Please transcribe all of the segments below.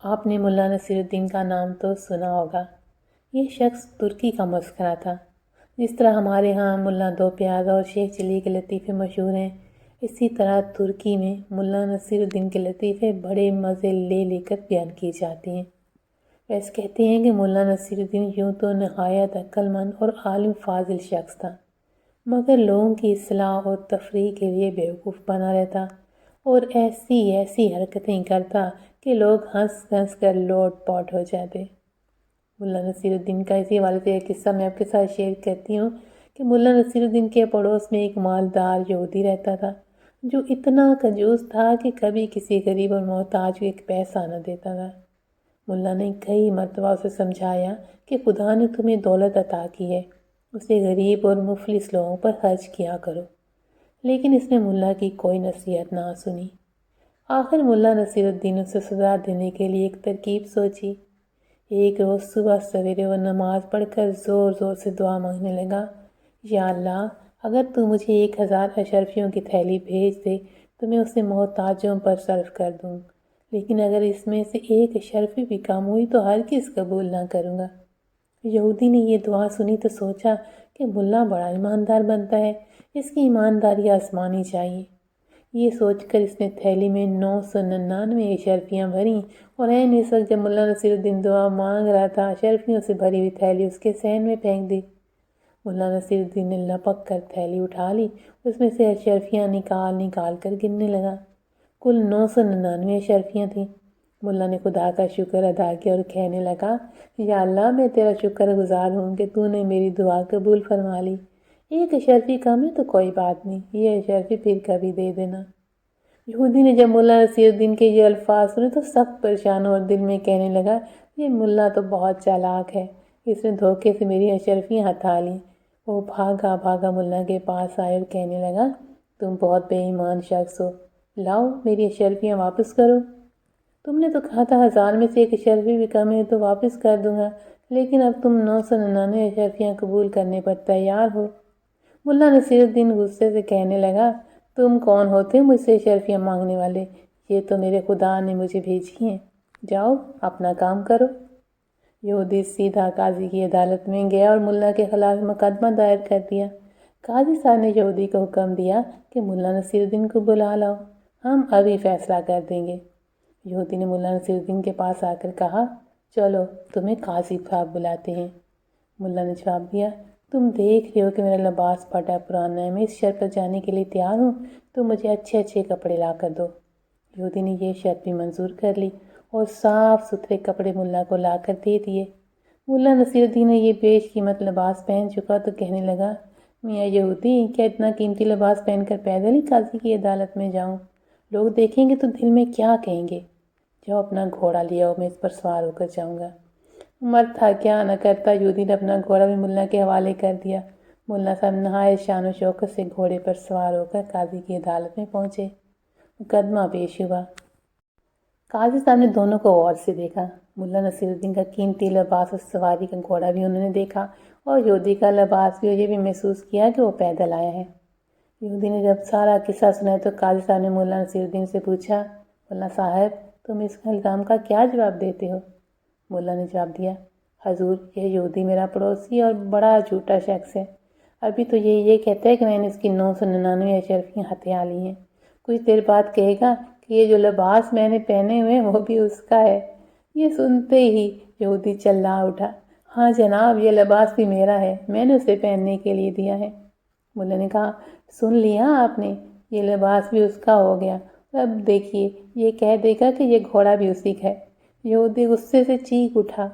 آپ نے ملا نصیر الدین کا نام تو سنا ہوگا۔ یہ شخص ترکی کا مسخرہ تھا۔ جس طرح ہمارے ہاں ملا دو پیاز اور شیخ چلی کے لطیفے مشہور ہیں، اسی طرح ترکی میں ملا نصیر الدین کے لطیفے بڑے مزے لے لے کر بیان کیے جاتے ہیں۔ ویسے کہتے ہیں کہ ملا نصیر الدین یوں تو نہایت عقل مند اور عالم فاضل شخص تھا، مگر لوگوں کی اصلاح اور تفریح کے لیے بیوقوف بنا رہتا اور ایسی حرکتیں کرتا کہ لوگ ہنس ہنس کر لوٹ پوٹ ہو جاتے۔ ملا نصیر الدین کا اسی حوالے سے ایک قصہ میں آپ کے ساتھ شیئر کرتی ہوں کہ ملا نصیر الدین کے پڑوس میں ایک مالدار یہودی رہتا تھا جو اتنا کنجوس تھا کہ کبھی کسی غریب اور محتاج کو ایک پیسہ نہ دیتا تھا۔ ملا نے کئی مرتبہ اسے سمجھایا کہ خدا نے تمہیں دولت عطا کی ہے، اسے غریب اور مفلس لوگوں پر خرچ کیا کرو، لیکن اس نے ملا کی کوئی نصیحت نہ سنی۔ آخر ملا نصیر الدین اسے سزا دینے کے لیے ایک ترکیب سوچی۔ ایک روز صبح سویرے وہ نماز پڑھ کر زور زور سے دعا مانگنے لگا، یا اللہ، اگر تو مجھے 1000 اشرفیوں کی تھیلی بھیج دے تو میں اسے محتاجوں پر صرف کر دوں، لیکن اگر اس میں سے 1 اشرفی بھی کم ہوئی تو ہرگز قبول نہ کروں گا۔ یہودی نے یہ دعا سنی تو سوچا کہ ملا بڑا ایماندار بنتا ہے، اس کی ایمانداری آزمانی چاہیے۔ یہ سوچ کر اس نے تھیلی میں 999 اشرفیاں بھریں اور عین اس وقت جب ملا نصیر الدین دعا مانگ رہا تھا، اشرفیوں سے بھری ہوئی تھیلی اس کے صحن میں پھینک دی۔ ملا نصیر الدین نے لپک کر تھیلی اٹھا لی، اس میں سے اشرفیاں نکال کر گننے لگا۔ کل 999 اشرفیاں تھیں۔ ملا نے خدا کا شکر ادا کیا اور کہنے لگا، یا اللہ، میں تیرا شکر گزار ہوں کہ تو نے میری دعا قبول فرما لی۔ 1 اشرفی کم ہے تو کوئی بات نہیں، یہ اشرفی پھر کبھی دے دینا۔ یہودی نے جب ملا نصیر الدین کے یہ الفاظ سنے تو سخت پریشان اور دل میں کہنے لگا، یہ ملا تو بہت چالاک ہے، اس نے دھوکے سے میری اشرفیاں ہٹا لیں۔ وہ بھاگا ملا کے پاس آئے اور کہنے لگا، تم بہت بے ایمان شخص ہو، لاؤ میری اشرفیاں واپس کرو۔ تم نے تو کہا تھا 1000 میں سے 1 اشرفی بھی کم ہے تو واپس کر دوں گا، لیکن اب تم 999 اشرفیاں قبول کرنے پر تیار ہو۔ ملا نصیر الدین غصے سے کہنے لگا، تم کون ہوتے مجھ سے اشرفیاں مانگنے والے؟ یہ تو میرے خدا نے مجھے بھیجی ہیں، جاؤ اپنا کام کرو۔ یہودی سیدھا قاضی کی عدالت میں گیا اور ملا کے خلاف مقدمہ دائر کر دیا۔ قاضی صاحب نے یہودی کو حکم دیا کہ ملا نصیر الدین کو بلا لاؤ، ہم ابھی فیصلہ کر دیں گے۔ یہودی نے ملا نصیر الدین کے پاس آ کر کہا، چلو تمہیں قاضی صاحب بلاتے ہیں۔ ملا نے جواب دیا، تم دیکھ رہے ہو کہ میرا لباس پھٹا پرانا ہے، میں اس شرط پر جانے کے لیے تیار ہوں، تو مجھے اچھے کپڑے لا کر دو۔ یہودی نے یہ شرط بھی منظور کر لی اور صاف ستھرے کپڑے ملا کو لا کر دے دیے۔ ملا نصیر الدین نے یہ بیش قیمت لباس پہن چکا تو کہنے لگا، میاں یہودی، کیا اتنا قیمتی لباس پہن کر پیدل ہی قاضی کی عدالت میں جاؤں؟ لوگ دیکھیں گے تو دل میں کیا کہیں گے؟ جاؤ اپنا گھوڑا لے آؤ، میں اس پر سوار ہو کر جاؤں گا۔ مرد تھا کیا نہ کرتا، یہودی نے اپنا گھوڑا بھی ملا کے حوالے کر دیا۔ ملا صاحب نہایت شان و شوکت سے گھوڑے پر سوار ہو کر قاضی کی عدالت میں پہنچے۔ مقدمہ پیش ہوا۔ قاضی صاحب نے دونوں کو غور سے دیکھا۔ ملا نصیر الدین کا قیمتی لباس اور سواری کا گھوڑا بھی انہوں نے دیکھا اور یہودی کا لباس بھی، اور یہ بھی محسوس کیا کہ وہ پیدل آیا ہے۔ یہودی نے جب سارا قصہ سنا تو قاضی صاحب نے ملا نصیر الدین سے پوچھا، ملا صاحب، تم اس الزام کا کیا جواب دیتے ہو؟ ملا نے جواب دیا، حضور، یہ یہودی میرا پڑوسی اور بڑا جھوٹا شخص ہے۔ ابھی تو یہ کہتا ہے کہ میں نے اس کی 999 اشرفیاں ہتھیا لی ہیں۔ کچھ دیر بعد کہے گا کہ یہ جو لباس میں نے پہنے ہوئے وہ بھی اس کا ہے۔ یہ سنتے ہی یہودی چلا اٹھا، ہاں جناب، یہ لباس بھی میرا ہے، میں نے اسے پہننے کے لیے دیا ہے۔ ملا نے کہا، سن لیا آپ نے، یہ لباس بھی اس کا ہو گیا، اب دیکھیے یہ کہہ دے گا کہ یہ گھوڑا بھی اسی کا ہے۔ یہودی غصے سے چیخ اٹھا،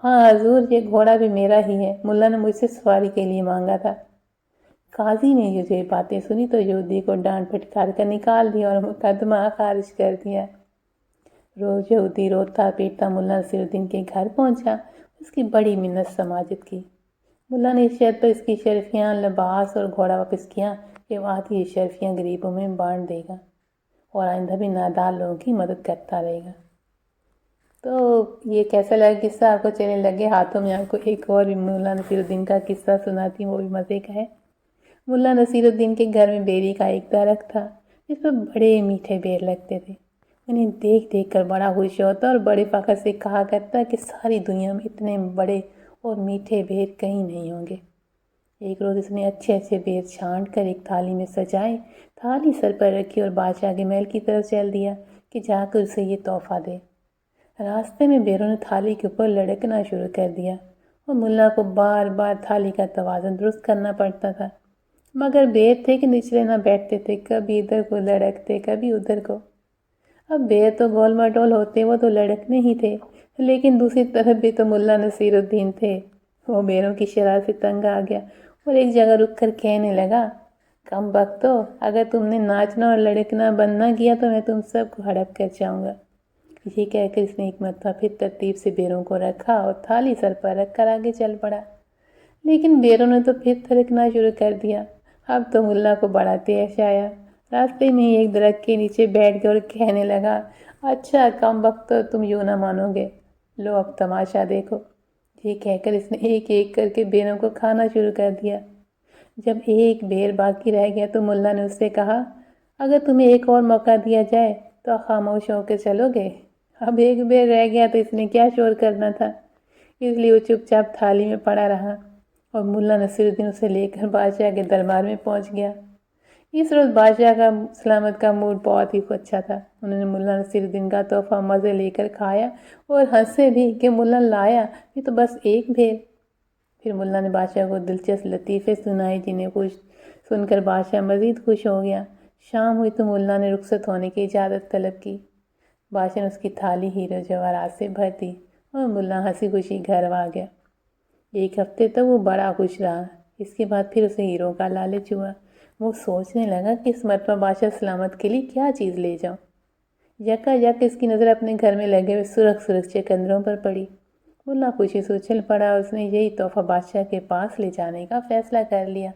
ہاں حضور، یہ گھوڑا بھی میرا ہی ہے، ملا نے مجھ سے سواری کے لیے مانگا تھا۔ قاضی نے یہ باتیں سنی تو یہودی کو ڈانٹ پھٹکار کر نکال دیا اور مقدمہ خارج کر دیا۔ روز یہودی روتا پیٹتا ملا نصیر الدین کے گھر پہنچا، اس کی بڑی منت سماجت کی۔ ملا نے اس شرط پر اس کی اشرفیاں، لباس اور گھوڑا واپس کیا کہ وہ آدھی اشرفیاں غریبوں میں بانٹ دے گا اور آئندہ بھی نادار لوگوں کی مدد کرتا رہے گا۔ تو یہ کیسا لگا قصہ آپ کو؟ چلنے لگے ہاتھوں میں آپ کو ایک اور بھی ملا نصیر الدین کا قصہ سناتی ہوں، وہ بھی مزے کا ہے۔ ملا نصیر الدین کے گھر میں بیری کا ایک درخت تھا جس پر بڑے میٹھے بیر لگتے تھے۔ انہیں دیکھ دیکھ کر بڑا خوش ہوتا اور بڑے فخر سے کہا کرتا کہ ساری دنیا میں اتنے بڑے اور میٹھے بیر کہیں نہیں ہوں گے۔ ایک روز اس نے اچھے اچھے بیر چھانٹ کر ایک تھالی میں سجائے، تھالی سر پر رکھی اور بادشاہ کے محل کی طرف چل دیا کہ جا کر اسے یہ تحفہ دے۔ راستے میں بیروں نے تھالی کے اوپر لڑکنا شروع کر دیا اور ملا کو بار بار تھالی کا توازن درست کرنا پڑتا تھا، مگر بیر تھے کہ نچلے نہ بیٹھتے تھے، کبھی ادھر کو لڑکتے کبھی ادھر کو۔ اب بیر تو گول مٹول ہوتے، وہ تو لڑکنے ہی تھے، لیکن دوسری طرف بھی تو ملا نصیر الدین تھے۔ وہ بیروں کی شرارت سے تنگ آ گیا اور ایک جگہ رک کر کہنے لگا، کم بختو، اگر تم نے ناچنا اور لڑکنا بند نہ کیا تو میں تم سب کو ہڑپ کر جاؤں گا۔ یہ کہہ کر اس نے ایک مرتبہ پھر ترتیب سے بیروں کو رکھا اور تھالی سر پر رکھ کر آگے چل پڑا۔ لیکن بیروں نے تو پھر تھرکنا شروع کر دیا۔ اب تو ملا کو بڑا طیش آیا، راستے میں ہی ایک درخت کے نیچے بیٹھ گیا اور کہنے لگا، اچھا کم بختو، تم یوں نہ مانو گے، لو اب تماشا دیکھو۔ یہ کہہ کر اس نے ایک ایک کر کے بیروں کو کھانا شروع کر دیا۔ جب ایک بیر باقی رہ گیا تو ملا نے اس سے کہا، اگر تمہیں ایک اور موقع دیا جائے تو خاموش ہو کے چلو گے؟ اب ایک بیر رہ گیا تو اس نے کیا شور کرنا تھا، اس لیے وہ چپ چاپ تھالی میں پڑا رہا اور ملا نصیر الدین اسے لے کر بادشاہ کے دربار میں پہنچ گیا۔ اس روز بادشاہ کا سلامت کا موڈ بہت ہی اچھا تھا۔ انہوں نے ملا نصیر الدین کا تحفہ مزے لے کر کھایا اور ہنسے بھی کہ ملا لایا یہ تو بس ایک بیر۔ پھر ملا نے بادشاہ کو دلچسپ لطیفے سنائے جنہیں سن کر بادشاہ مزید خوش ہو گیا۔ شام ہوئی تو ملا نے رخصت ہونے کی اجازت طلب کی۔ بادشاہ نے اس کی تھالی ہیرے جواہرات سے بھر دی اور ملا ہنسی خوشی گھر آ گیا۔ ایک ہفتے تک وہ بڑا خوش رہا۔ اس کے بعد پھر اسے ہیروں کا لالچ ہوا۔ وہ سوچنے لگا کہ اس مرتبہ بادشاہ سلامت کے لیے کیا چیز لے جاؤں۔ یکا یک اس کی نظر اپنے گھر میں لگے ہوئے سرخ سرخ چقندروں پر پڑی۔ ملا خوشی سے اچھل پڑا اور اس نے یہی تحفہ بادشاہ کے پاس لے جانے کا فیصلہ کر لیا۔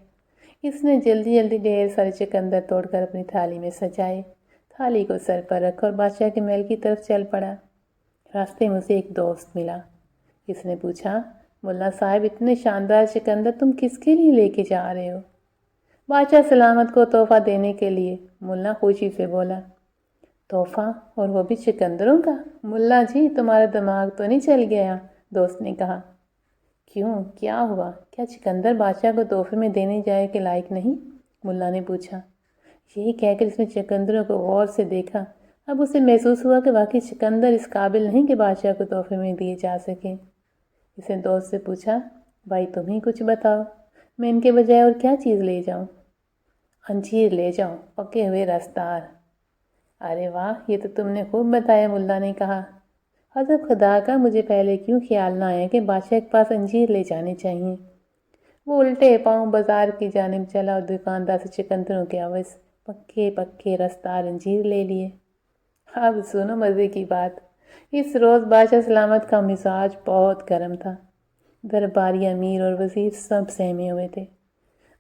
اس نے جلدی جلدی ڈھیر سارے چقندر توڑ کر اپنی تھالی میں سجائے، تھالی کو سر پر رکھا اور بادشاہ کے محل کی طرف چل پڑا۔ راستے میں اسے ایک دوست ملا۔ اس نے پوچھا، ملا صاحب، اتنے شاندار چقندر تم کس کے لیے لے کے جا رہے ہو؟ بادشاہ سلامت کو تحفہ دینے کے لیے، ملا خوشی سے بولا۔ تحفہ، اور وہ بھی چقندروں کا؟ ملا جی، تمہارا دماغ تو نہیں چل گیا؟ دوست نے کہا۔ کیوں، کیا ہوا؟ کیا چقندر بادشاہ کو تحفے میں دینے جائے کے لائق نہیں؟ ملا نے پوچھا۔ یہی کہہ کر اس نے چقندروں کو غور سے دیکھا۔ اب اسے محسوس ہوا کہ واقعی چقندر اس قابل نہیں کہ بادشاہ کو تحفے میں دیے جا سکیں۔ اس نے دوست سے پوچھا، بھائی تم ہی کچھ بتاؤ، میں ان کے بجائے اور کیا چیز لے جاؤں؟ انجیر لے جاؤ، پکے ہوئے رسدار۔ ارے واہ، یہ تو تم نے خوب بتایا، ملا نے کہا۔ حضرت خدا کا، مجھے پہلے کیوں خیال نہ آیا کہ بادشاہ کے پاس انجیر لے جانے چاہیے۔ وہ الٹے پاؤں بازار کی جانب چلا اور دکاندار سے چقندروں کے عوض پکے پکے رسدار انجیر لے لیے۔ اب سنو مزے کی بات۔ اس روز بادشاہ سلامت کا مزاج بہت گرم تھا۔ درباری، امیر اور وزیر سب سہمے ہوئے تھے۔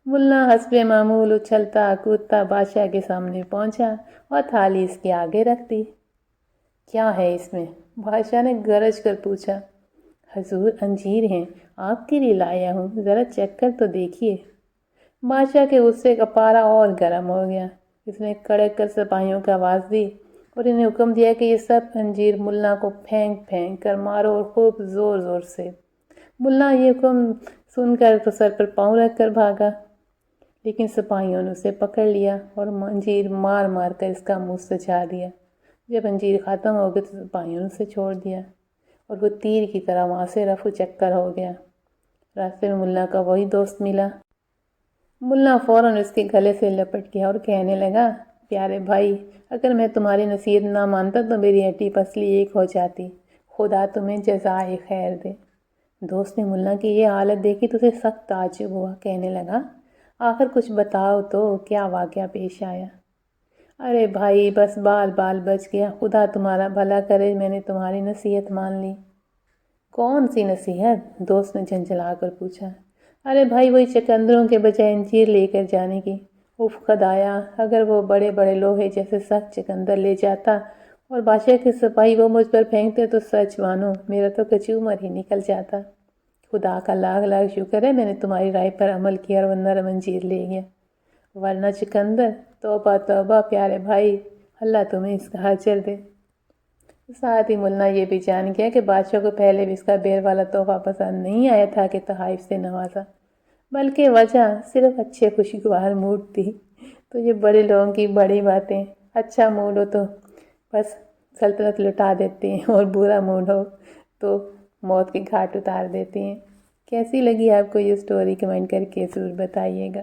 ملا حسب معمول اچھلتا کودتا بادشاہ کے سامنے پہنچا اور تھالی اس کے آگے رکھ دی۔ کیا ہے اس میں؟ بادشاہ نے گرج کر پوچھا۔ حضور، انجیر ہیں، آپ کے لیے لایا ہوں، ذرا چکھ کر تو دیکھیے۔ بادشاہ کے غصے کا پارا اور گرم ہو گیا۔ اس نے کڑک کر سپاہیوں کو آواز دی اور انہیں حکم دیا کہ یہ سب انجیر ملا کو پھینک پھینک کر مارو اور خوب زور زور سے۔ ملا یہ حکم سن کر تو سر پر پاؤں رکھ کر بھاگا، لیکن سپاہیوں نے اسے پکڑ لیا اور انجیر مار مار کر اس کا منہ سجا دیا۔ جب انجیر ختم ہو گئی تو سپاہیوں نے اسے چھوڑ دیا اور وہ تیر کی طرح وہاں سے رفو چکر ہو گیا۔ راستے میں ملا کا وہی دوست ملا۔ ملا فوراً اس کے گلے سے لپٹ گیا اور کہنے لگا، پیارے بھائی، اگر میں تمہاری نصیحت نہ مانتا تو میری ہڈی پسلی ایک ہو جاتی، خدا تمہیں جزائے خیر دے۔ دوست نے ملا کی یہ حالت دیکھی تو اسے سخت تعجب ہوا، کہنے لگا، آخر کچھ بتاؤ تو، کیا واقعہ پیش آیا؟ ارے بھائی، بس بال بال بچ گیا، خدا تمہارا بھلا کرے، میں نے تمہاری نصیحت مان لی۔ کون سی نصیحت؟ دوست نے جھنجھلا کر پوچھا۔ ارے بھائی، وہی چقندروں کے بجائے انجیر لے کر جانے کی۔ اف خدایا، اگر وہ بڑے بڑے لوہے جیسے سخت چقندر لے جاتا اور بادشاہ کے سپاہی وہ مجھ پر پھینکتے تو سچ مانو میرا تو کچومر ہی نکل جاتا۔ خدا کا لاکھ لاکھ شکر ہے میں نے تمہاری رائے پر عمل کیا اور وہ نرم انجیر لے گیا، ورنہ چقندر، توبہ توبہ پیارے بھائی، اللہ تمہیں اس کا اجر دے۔ ساتھ ہی ملنا یہ بھی جان گیا کہ بادشاہ کو پہلے بھی اس کا بیر والا تحفہ پسند نہیں آیا تھا کہ تحائف سے نوازا، بلکہ وجہ صرف اچھے خوشگوار موڈ تھی۔ تو یہ بڑے لوگوں کی بڑی باتیں، اچھا موڈ ہو تو بس سلطنت لٹا دیتے ہیں، اور برا موڈ ہو تو موت کے گھاٹ اتار دیتے ہیں۔ کیسی لگی آپ کو یہ سٹوری؟ کمنٹ کر کے ضرور بتائیے گا۔